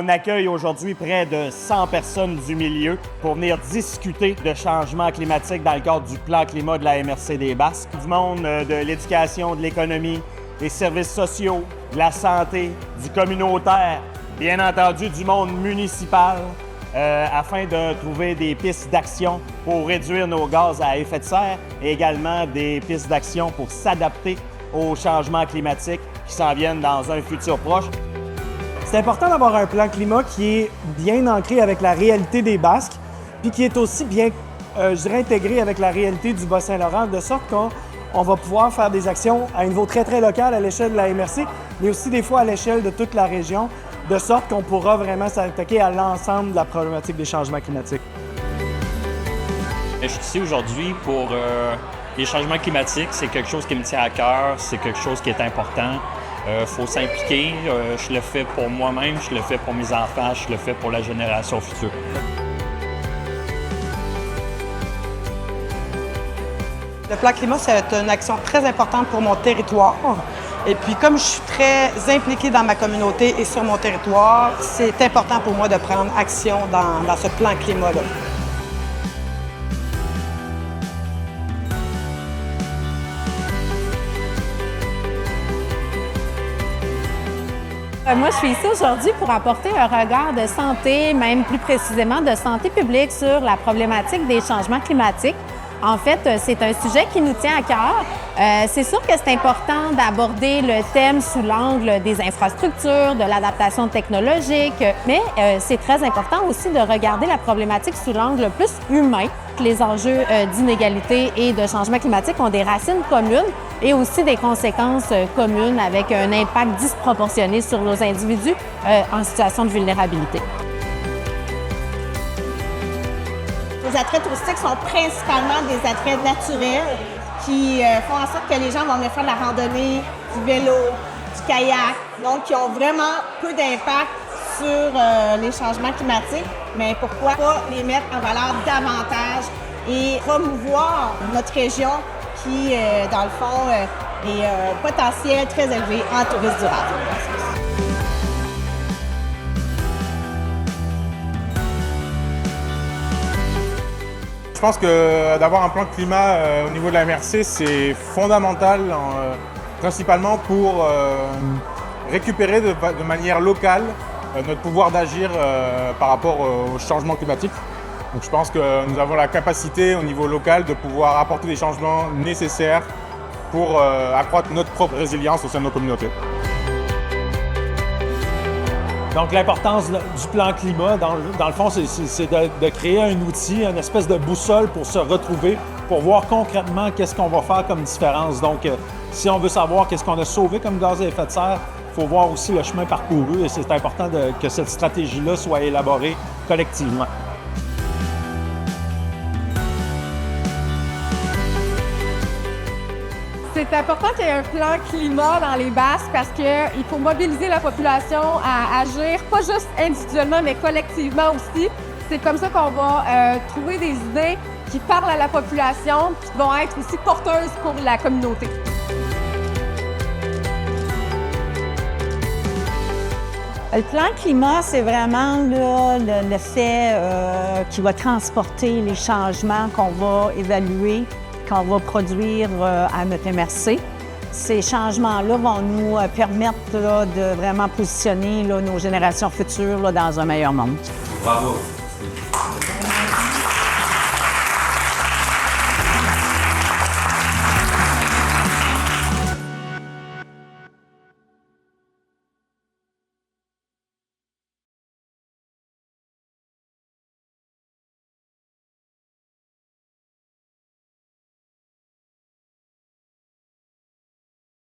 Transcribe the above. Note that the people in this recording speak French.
On accueille aujourd'hui près de 100 personnes du milieu pour venir discuter de changement climatique dans le cadre du plan climat de la MRC des Basques. Du monde de l'éducation, de l'économie, des services sociaux, de la santé, du communautaire, bien entendu du monde municipal, afin de trouver des pistes d'action pour réduire nos gaz à effet de serre et également des pistes d'action pour s'adapter aux changements climatiques qui s'en viennent dans un futur proche. C'est important d'avoir un plan climat qui est bien ancré avec la réalité des Basques, puis qui est aussi bien, je dirais, intégré avec la réalité du Bas-Saint-Laurent, de sorte qu'on va pouvoir faire des actions à un niveau très, très local à l'échelle de la MRC, mais aussi des fois à l'échelle de toute la région, de sorte qu'on pourra vraiment s'attaquer à l'ensemble de la problématique des changements climatiques. Je suis ici aujourd'hui pour les changements climatiques. C'est quelque chose qui me tient à cœur, c'est quelque chose qui est important. Faut s'impliquer. Je le fais pour moi-même, je le fais pour mes enfants, je le fais pour la génération future. Le plan climat, c'est une action très importante pour mon territoire. Et puis, comme je suis très impliquée dans ma communauté et sur mon territoire, c'est important pour moi de prendre action dans ce plan climat-là. Moi, je suis ici aujourd'hui pour apporter un regard de santé, même plus précisément de santé publique sur la problématique des changements climatiques. En fait, c'est un sujet qui nous tient à cœur. C'est sûr que c'est important d'aborder le thème sous l'angle des infrastructures, de l'adaptation technologique, mais c'est très important aussi de regarder la problématique sous l'angle plus humain. Les enjeux d'inégalité et de changement climatique ont des racines communes et aussi des conséquences communes avec un impact disproportionné sur nos individus en situation de vulnérabilité. Les attraits touristiques sont principalement des attraits naturels qui font en sorte que les gens vont venir faire de la randonnée, du vélo, du kayak, donc qui ont vraiment peu d'impact sur les changements climatiques. Mais pourquoi pas les mettre en valeur davantage et promouvoir notre région qui, dans le fond, est un potentiel très élevé en tourisme durable. Je pense que d'avoir un plan de climat au niveau de la MRC, c'est fondamental, principalement pour récupérer de manière locale notre pouvoir d'agir par rapport au changement climatique. Donc je pense que nous avons la capacité au niveau local de pouvoir apporter des changements nécessaires pour accroître notre propre résilience au sein de nos communautés. Donc, l'importance du plan climat, dans le fond, c'est de créer un outil, une espèce de boussole pour se retrouver, pour voir concrètement qu'est-ce qu'on va faire comme différence. Donc, si on veut savoir qu'est-ce qu'on a sauvé comme gaz à effet de serre, il faut voir aussi le chemin parcouru et c'est important que cette stratégie-là soit élaborée collectivement. C'est important qu'il y ait un plan climat dans les Basques parce qu'il faut mobiliser la population à agir, pas juste individuellement, mais collectivement aussi. C'est comme ça qu'on va trouver des idées qui parlent à la population et qui vont être aussi porteuses pour la communauté. Le plan climat, c'est vraiment le fait qui va transporter les changements qu'on va évaluer, qu'on va produire à notre MRC. Ces changements-là vont nous permettre de vraiment positionner nos générations futures dans un meilleur monde. Bravo!